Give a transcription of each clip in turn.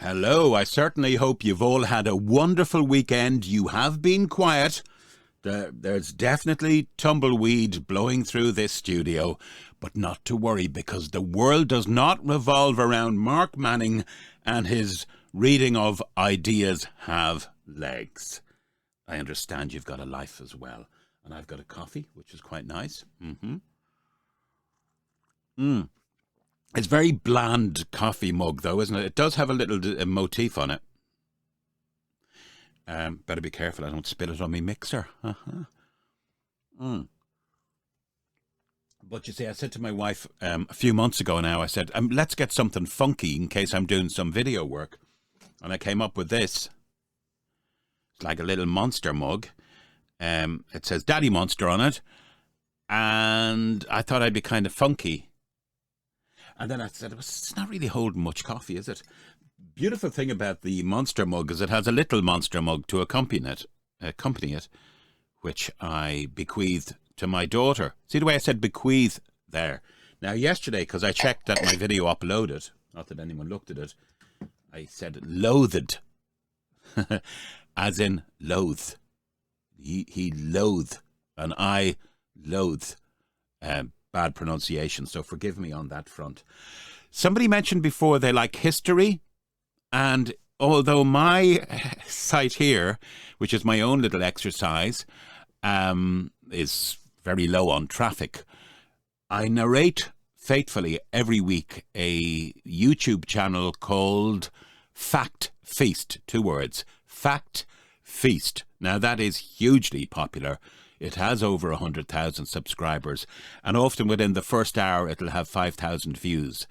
Hello, I certainly hope you've all had a wonderful weekend. You have been quiet. There's definitely tumbleweed blowing through this studio, but not to worry because the world does not revolve around Mark Manning and his reading of Ideas Have Legs. I understand you've got a life as well, and I've got a coffee, which is quite nice. It's very bland coffee mug, though, isn't it? It does have a little motif on it. Better be careful I don't spill it on me mixer. But you see, I said to my wife a few months ago now, I said, let's get something funky in case I'm doing some video work. And I came up with this. It's like a little monster mug. It says Daddy Monster on it. And I thought I'd be kind of funky. And then I said, it's not really holding much coffee, is it? Beautiful thing about the monster mug is it has a little monster mug to accompany it, which I bequeathed to my daughter. See the way I said bequeath there? Now, yesterday, because I checked that my video uploaded, not that anyone looked at it, I said loathed, as in loathe. He loathe, and I loathe. Bad pronunciation, so forgive me on that front. Somebody mentioned before they like history, and although my site here, which is my own little exercise, is very low on traffic, I narrate faithfully every week a YouTube channel called Fact Feast, 2 words, Fact Feast. Now that is hugely popular. It has over 100,000 subscribers, and often within the first hour it'll have 5,000 views.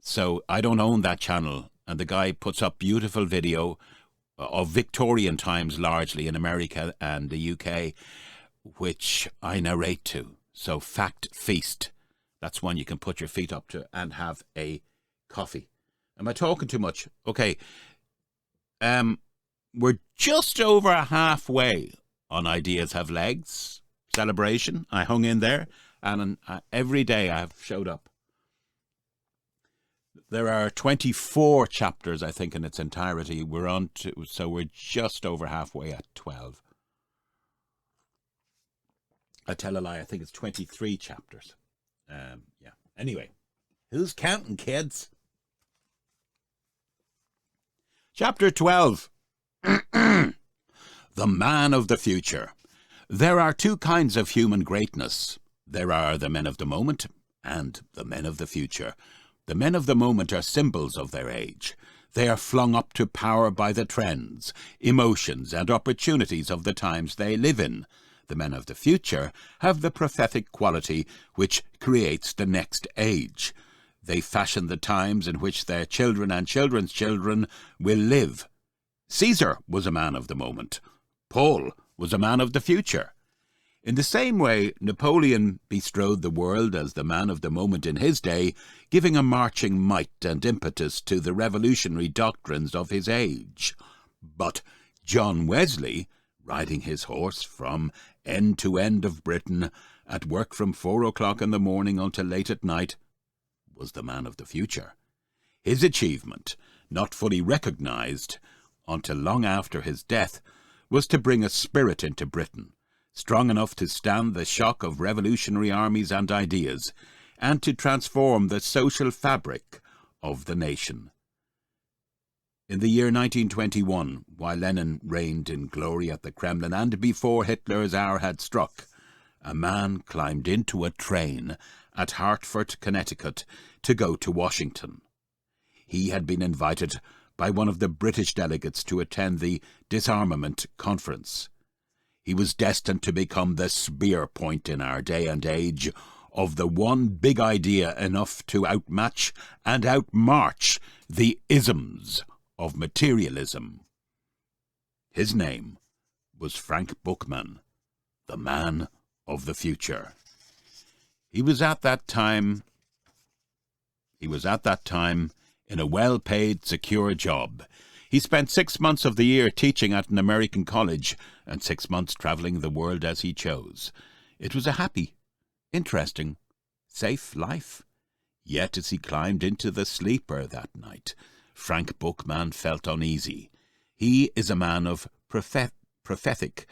So I don't own that channel, and the guy puts up beautiful video of Victorian times largely in America and the UK, which I narrate to. So Fact Feast, that's one you can put your feet up to and have a coffee. Am I talking too much? Okay. We're just over halfway on Ideas Have Legs celebration. I hung in there, and every day I've showed up. There are 24 chapters, I think, in its entirety. So we're just over halfway at 12. I tell a lie, I think it's 23 chapters. Yeah. Anyway, who's counting, kids? Chapter 12. The Man of the Future. There are 2 kinds of human greatness. There are the men of the moment and the men of the future. The men of the moment are symbols of their age. They are flung up to power by the trends, emotions, and opportunities of the times they live in. The men of the future have the prophetic quality which creates the next age. They fashion the times in which their children and children's children will live. Caesar was a man of the moment. Paul was a man of the future. In the same way, Napoleon bestrode the world as the man of the moment in his day, giving a marching might and impetus to the revolutionary doctrines of his age. But John Wesley, riding his horse from end to end of Britain, at work from 4 o'clock in the morning until late at night, was the man of the future. His achievement, not fully recognized until long after his death, was to bring a spirit into Britain, strong enough to stand the shock of revolutionary armies and ideas, and to transform the social fabric of the nation. In the year 1921, while Lenin reigned in glory at the Kremlin and before Hitler's hour had struck, a man climbed into a train at Hartford, Connecticut, to go to Washington. He had been invited by one of the British delegates to attend the disarmament conference. He was destined to become the spear point in our day and age of the one big idea enough to outmatch and outmarch the isms of materialism. His name was Frank Bookman, the man of the future. He was at that time in a well-paid, secure job. He spent 6 months of the year teaching at an American college and 6 months travelling the world as he chose. It was a happy, interesting, safe life. Yet as he climbed into the sleeper that night, Frank Bookman felt uneasy. He is a man of prophetic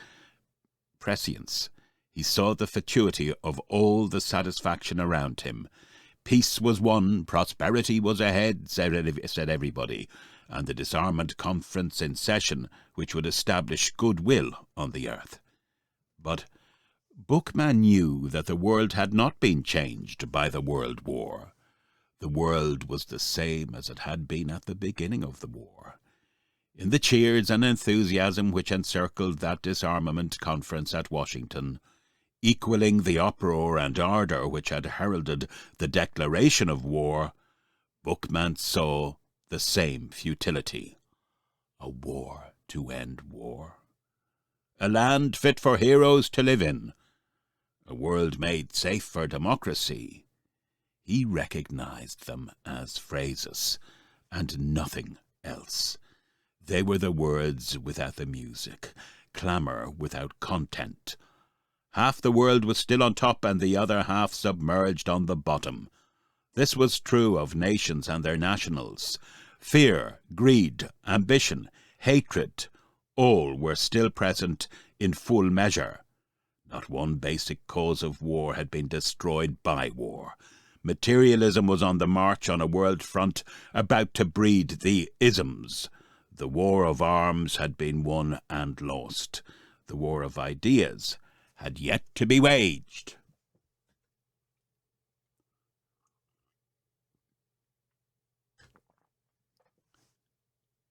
prescience. He saw the fatuity of all the satisfaction around him. Peace was won, prosperity was ahead, said everybody, and the disarmament conference in session, which would establish goodwill on the earth. But Bookman knew that the world had not been changed by the World War. The world was the same as it had been at the beginning of the war. In the cheers and enthusiasm which encircled that disarmament conference at Washington, equaling the uproar and ardour which had heralded the declaration of war, Bookman saw the same futility. A war to end war. A land fit for heroes to live in. A world made safe for democracy. He recognized them as phrases, and nothing else. They were the words without the music, clamour without content. Half the world was still on top and the other half submerged on the bottom. This was true of nations and their nationals. Fear, greed, ambition, hatred, all were still present in full measure. Not one basic cause of war had been destroyed by war. Materialism was on the march on a world front, about to breed the isms. The war of arms had been won and lost. The war of ideas had yet to be waged.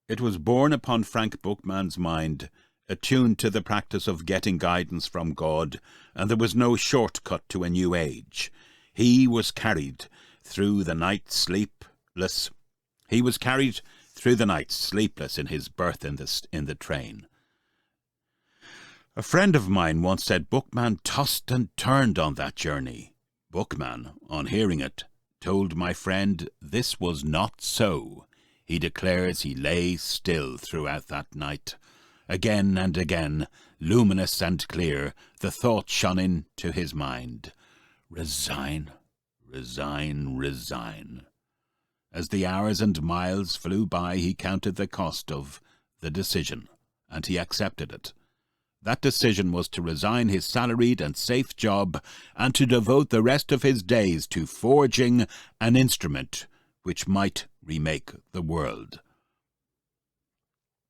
It was borne upon Frank Bookman's mind, attuned to the practice of getting guidance from God, and there was no shortcut to a new age. He was carried through the night sleepless. in his berth in the train. A friend of mine once said Bookman tossed and turned on that journey. Bookman, on hearing it, told my friend this was not so. He declares he lay still throughout that night. Again and again, luminous and clear, the thought shone into his mind. Resign, resign, resign. As the hours and miles flew by, he counted the cost of the decision, and he accepted it. That decision was to resign his salaried and safe job and to devote the rest of his days to forging an instrument which might remake the world.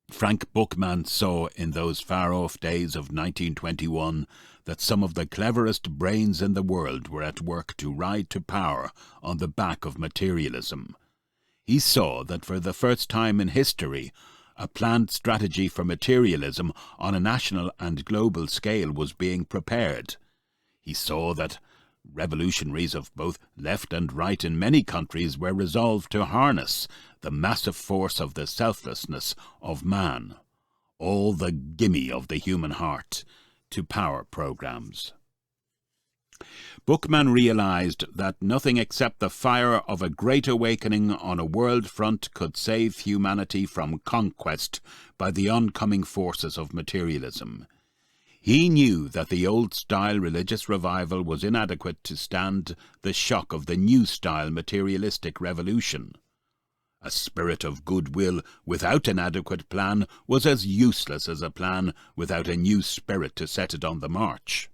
Frank Bookman saw in those far-off days of 1921 that some of the cleverest brains in the world were at work to ride to power on the back of materialism. He saw that for the first time in history, a planned strategy for materialism on a national and global scale was being prepared. He saw that revolutionaries of both left and right in many countries were resolved to harness the massive force of the selflessness of man, all the gimme of the human heart, to power programs. Bookman realized that nothing except the fire of a great awakening on a world front could save humanity from conquest by the oncoming forces of materialism. He knew that the old-style religious revival was inadequate to stand the shock of the new-style materialistic revolution. A spirit of goodwill without an adequate plan was as useless as a plan without a new spirit to set it on the march.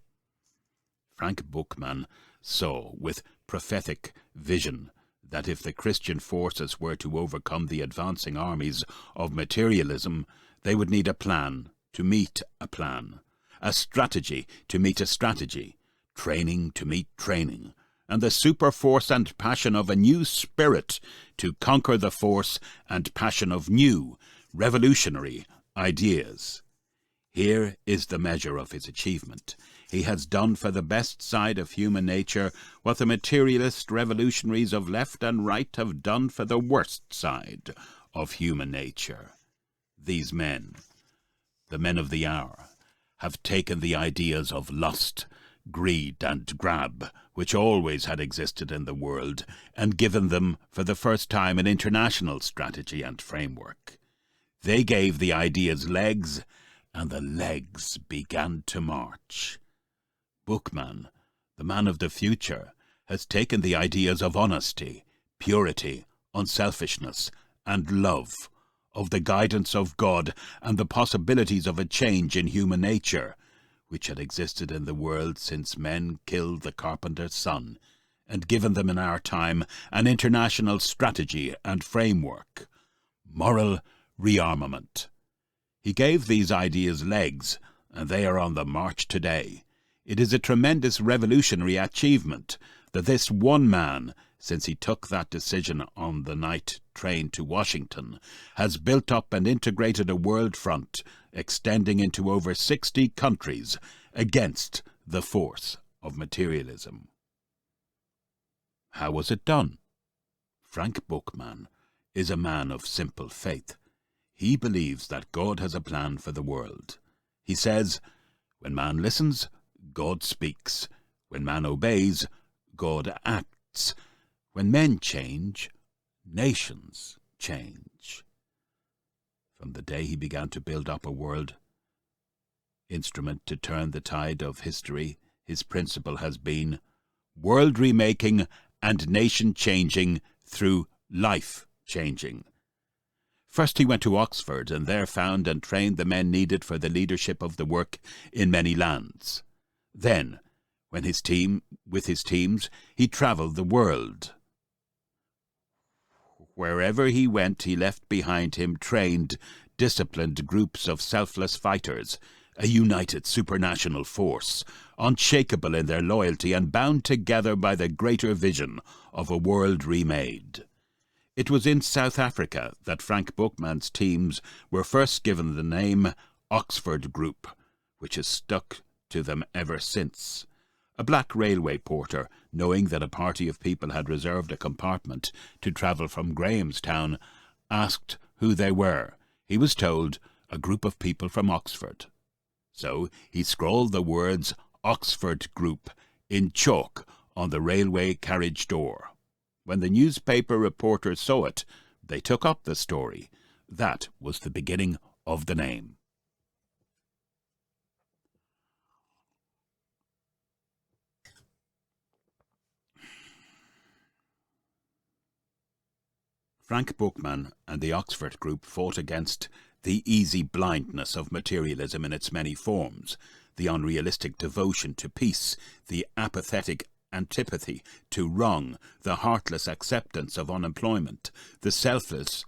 Frank Bookman saw with prophetic vision that if the Christian forces were to overcome the advancing armies of materialism, they would need a plan to meet a plan, a strategy to meet a strategy, training to meet training, and the super force and passion of a new spirit to conquer the force and passion of new, revolutionary ideas. Here is the measure of his achievement. He has done for the best side of human nature what the materialist revolutionaries of left and right have done for the worst side of human nature. These men, the men of the hour, have taken the ideas of lust, greed, and grab, which always had existed in the world, and given them for the first time an international strategy and framework. They gave the ideas legs, and the legs began to march. Bookman, the man of the future, has taken the ideas of honesty, purity, unselfishness, and love, of the guidance of God and the possibilities of a change in human nature, which had existed in the world since men killed the carpenter's son, and given them in our time an international strategy and framework: moral rearmament. He gave these ideas legs, and they are on the march today. It is a tremendous revolutionary achievement that this one man, since he took that decision on the night train to Washington, has built up and integrated a world front extending into over 60 countries against the force of materialism. How was it done? Frank Bookman is a man of simple faith. He believes that God has a plan for the world. He says, when man listens, God speaks. When man obeys, God acts. When men change, nations change. From the day he began to build up a world instrument to turn the tide of history, his principle has been world remaking and nation changing through life changing. First he went to Oxford, and there found and trained the men needed for the leadership of the work in many lands. Then, with his teams, he travelled the world. Wherever he went, he left behind him trained, disciplined groups of selfless fighters, a united supranational force, unshakable in their loyalty and bound together by the greater vision of a world remade. It was in South Africa that Frank Bookman's teams were first given the name Oxford Group, which has stuck to them ever since. A black railway porter, knowing that a party of people had reserved a compartment to travel from Grahamstown, asked who they were. He was told, a group of people from Oxford. So he scrawled the words Oxford Group in chalk on the railway carriage door. When the newspaper reporters saw it, they took up the story. That was the beginning of the name. Frank Bookman and the Oxford Group fought against the easy blindness of materialism in its many forms, the unrealistic devotion to peace, the apathetic antipathy to wrong, the heartless acceptance of unemployment, the selfish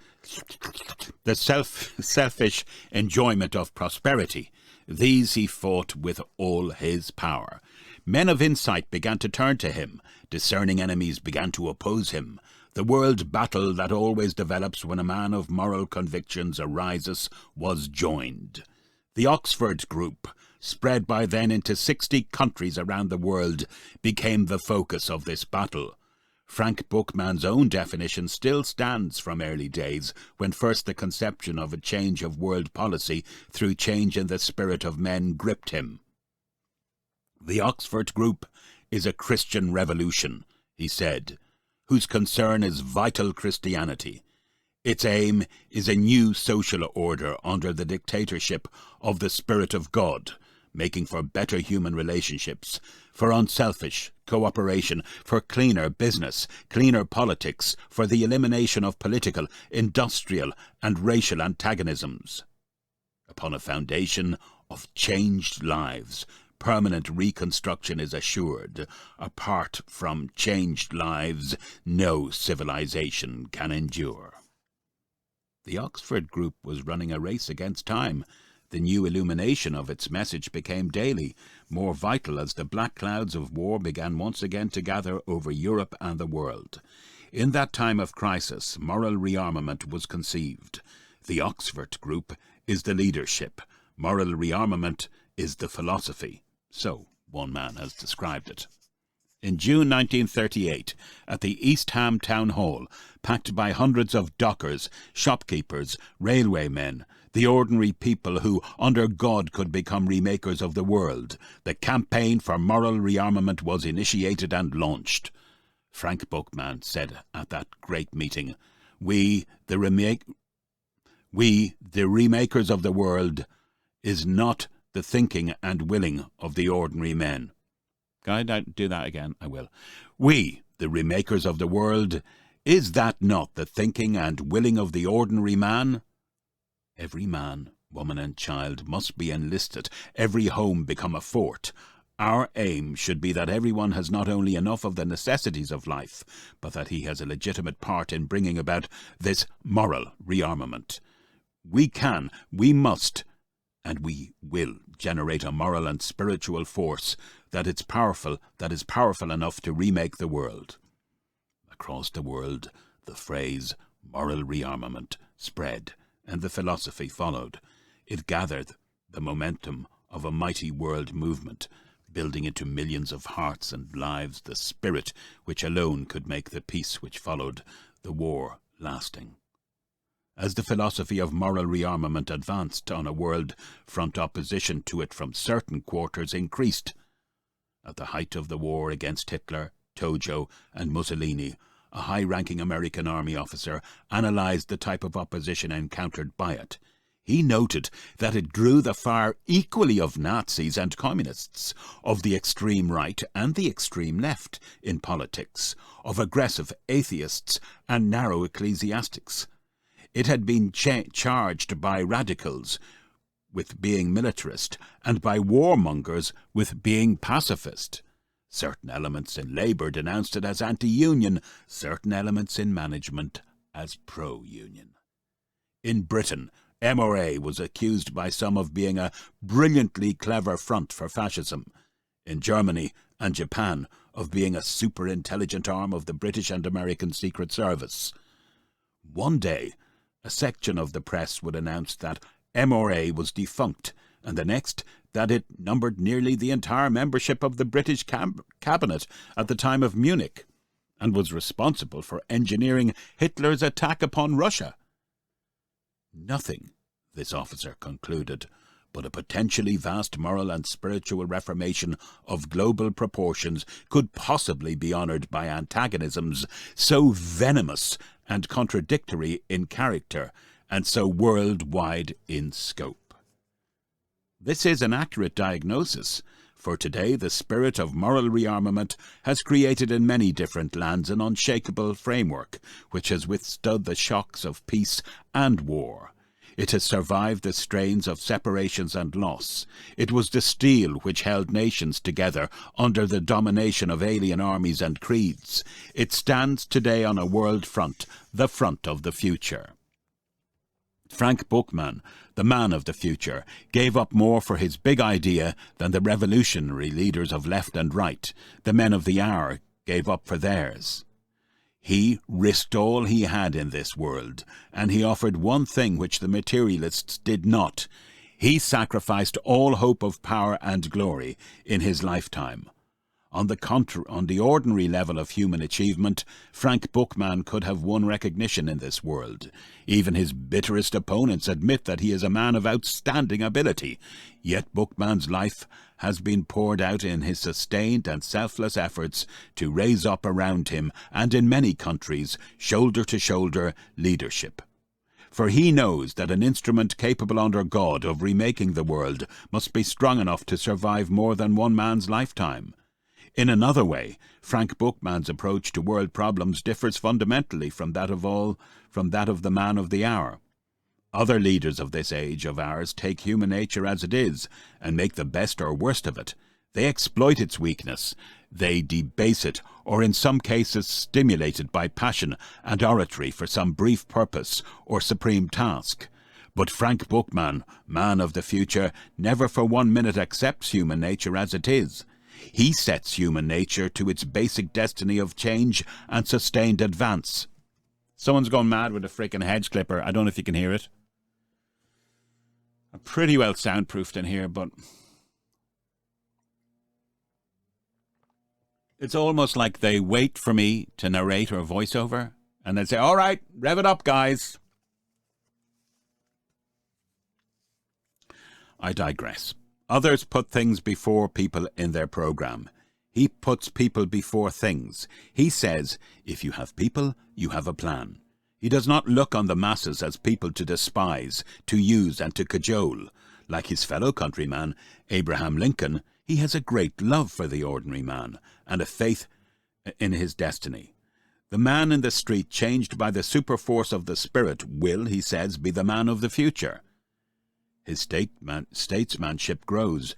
enjoyment of prosperity. These he fought with all his power. Men of insight began to turn to him. Discerning enemies began to oppose him. The world battle that always develops when a man of moral convictions arises was joined. The Oxford Group, spread by then into 60 countries around the world, became the focus of this battle. Frank Bookman's own definition still stands from early days, when first the conception of a change of world policy through change in the spirit of men gripped him. The Oxford Group is a Christian revolution, he said, whose concern is vital Christianity. Its aim is a new social order under the dictatorship of the Spirit of God, making for better human relationships, for unselfish cooperation, for cleaner business, cleaner politics, for the elimination of political, industrial, and racial antagonisms. Upon a foundation of changed lives, permanent reconstruction is assured. Apart from changed lives, no civilization can endure. The Oxford Group was running a race against time. The new illumination of its message became daily more vital as the black clouds of war began once again to gather over Europe and the world. In that time of crisis, moral rearmament was conceived. The Oxford Group is the leadership. Moral rearmament is the philosophy. So one man has described it. In June 1938, at the East Ham Town Hall, packed by hundreds of dockers, shopkeepers, railwaymen, the ordinary people who, under God, could become remakers of the world, the campaign for moral rearmament was initiated and launched. Frank Bookman said at that great meeting, We, the remakers of the world, is not the thinking and willing of the ordinary men. Can I do that again? I will. We, the remakers of the world, Is that not the thinking and willing of the ordinary man? Every man, woman and child must be enlisted, every home become a fort. Our aim should be that everyone has not only enough of the necessities of life, but that he has a legitimate part in bringing about this moral rearmament. We can, we must, and we will generate a moral and spiritual force that is powerful enough to remake the world. Across the world, the phrase moral rearmament spread, and the philosophy followed. It gathered the momentum of a mighty world movement, building into millions of hearts and lives the spirit which alone could make the peace which followed the war lasting. As the philosophy of moral rearmament advanced on a world front, opposition to it from certain quarters increased. At the height of the war against Hitler, Tojo, and Mussolini, a high-ranking American army officer analyzed the type of opposition encountered by it. He noted that it drew the fire equally of Nazis and communists, of the extreme right and the extreme left in politics, of aggressive atheists and narrow ecclesiastics. It had been charged by radicals with being militarist and by warmongers with being pacifist. Certain elements in Labour denounced it as anti-union, certain elements in management as pro-union. In Britain, MRA was accused by some of being a brilliantly clever front for fascism. In Germany and Japan, of being a super-intelligent arm of the British and American Secret Service. One day, a section of the press would announce that MRA was defunct, and the next that it numbered nearly the entire membership of the British cabinet at the time of Munich, and was responsible for engineering Hitler's attack upon Russia. Nothing, this officer concluded, but a potentially vast moral and spiritual reformation of global proportions could possibly be honoured by antagonisms so venomous and contradictory in character, and so worldwide in scope. This is an accurate diagnosis, for today the spirit of moral rearmament has created in many different lands an unshakable framework which has withstood the shocks of peace and war. It has survived the strains of separations and loss. It was the steel which held nations together under the domination of alien armies and creeds. It stands today on a world front, the front of the future. Frank Buchmann, the man of the future, gave up more for his big idea than the revolutionary leaders of left and right, the men of the hour, gave up for theirs. He risked all he had in this world, and he offered one thing which the materialists did not. He sacrificed all hope of power and glory in his lifetime. On the ordinary level of human achievement, Frank Buchmann could have won recognition in this world. Even his bitterest opponents admit that he is a man of outstanding ability. Yet Buchmann's life has been poured out in his sustained and selfless efforts to raise up around him, and in many countries, shoulder-to-shoulder leadership. For he knows that an instrument capable under God of remaking the world must be strong enough to survive more than one man's lifetime. In another way, Frank Buchmann's approach to world problems differs fundamentally from that of the man of the hour. Other leaders of this age of ours take human nature as it is and make the best or worst of it. They exploit its weakness. They debase it, or in some cases stimulate it by passion and oratory for some brief purpose or supreme task. But Frank Buchmann, man of the future, never for 1 minute accepts human nature as it is. He sets human nature to its basic destiny of change and sustained advance. Someone's gone mad with a freaking hedge clipper. I don't know if you can hear it. I'm pretty well soundproofed in here, but it's almost like they wait for me to narrate or voiceover, and then say, all right, rev it up, guys. I digress. Others put things before people in their program. He puts people before things. He says, if you have people, you have a plan. He does not look on the masses as people to despise, to use and to cajole. Like his fellow countryman, Abraham Lincoln, he has a great love for the ordinary man and a faith in his destiny. The man in the street, changed by the superforce of the Spirit, will, he says, be the man of the future. His statesmanship grows,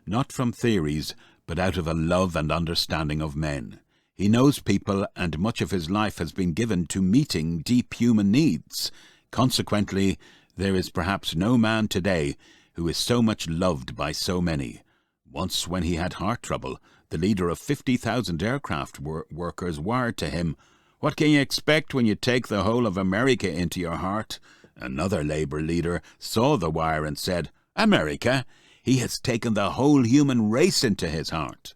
not from theories, but out of a love and understanding of men. He knows people, and much of his life has been given to meeting deep human needs. Consequently, there is perhaps no man today who is so much loved by so many. Once, when he had heart trouble, the leader of 50,000 aircraft workers wired to him, "What can you expect when you take the whole of America into your heart?" Another Labour leader saw the wire and said, "America? He has taken the whole human race into his heart."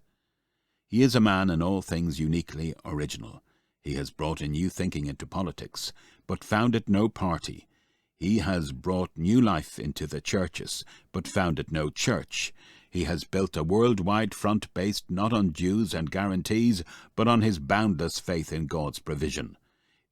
He is a man in all things uniquely original. He has brought a new thinking into politics, but found it no party. He has brought new life into the churches, but found it no church. He has built a worldwide front based not on dues and guarantees, but on his boundless faith in God's provision.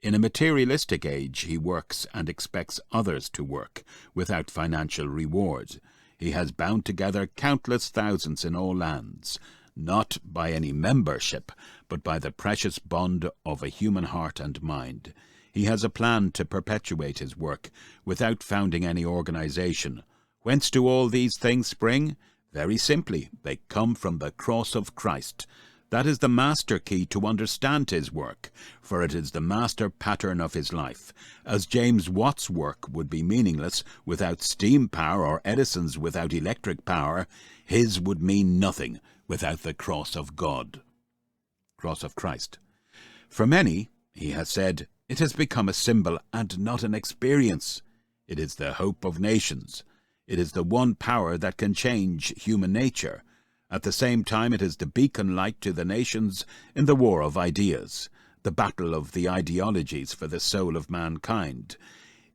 In a materialistic age, he works and expects others to work, without financial reward. He has bound together countless thousands in all lands, not by any membership, but by the precious bond of a human heart and mind. He has a plan to perpetuate his work, without founding any organization. Whence do all these things spring? Very simply, they come from the cross of Christ. That is the master key to understand his work, for it is the master pattern of his life. As James Watt's work would be meaningless without steam power, or Edison's without electric power, his would mean nothing without the cross of God. Cross of Christ. For many, he has said, it has become a symbol and not an experience. It is the hope of nations. It is the one power that can change human nature. At the same time, it is the beacon light to the nations in the war of ideas, the battle of the ideologies for the soul of mankind.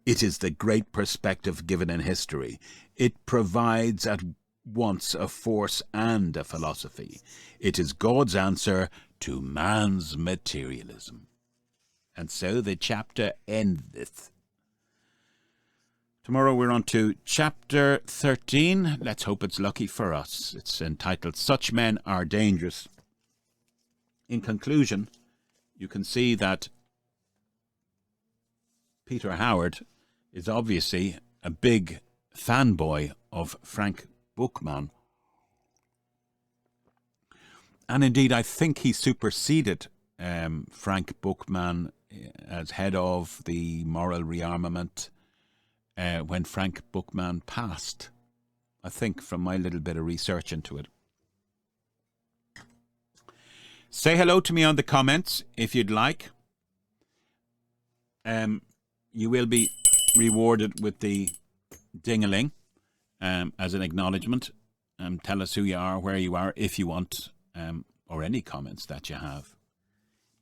It is the great perspective given in history. It provides at once a force and a philosophy. It is God's answer to man's materialism. And so the chapter endeth. Tomorrow we're on to chapter 13. Let's hope it's lucky for us. It's entitled, Such Men Are Dangerous. In conclusion, you can see that Peter Howard is obviously a big fanboy of Frank Bookman. And indeed, I think he superseded Frank Bookman as head of the moral rearmament when Frank Bookman passed, I think, from my little bit of research into it. Say hello to me on the comments if you'd like. You will be rewarded with the ding-a-ling as an acknowledgement. Tell us who you are, where you are, if you want, or any comments that you have.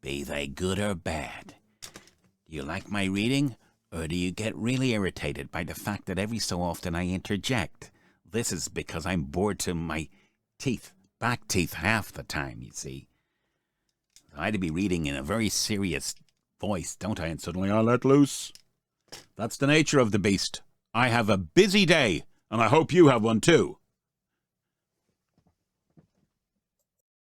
Be they good or bad. Do you like my reading? Or do you get really irritated by the fact that every so often I interject? This is because I'm bored to my teeth, back teeth half the time, you see. I had to be reading in a very serious voice, don't I? And suddenly I let loose. That's the nature of the beast. I have a busy day, and I hope you have one too.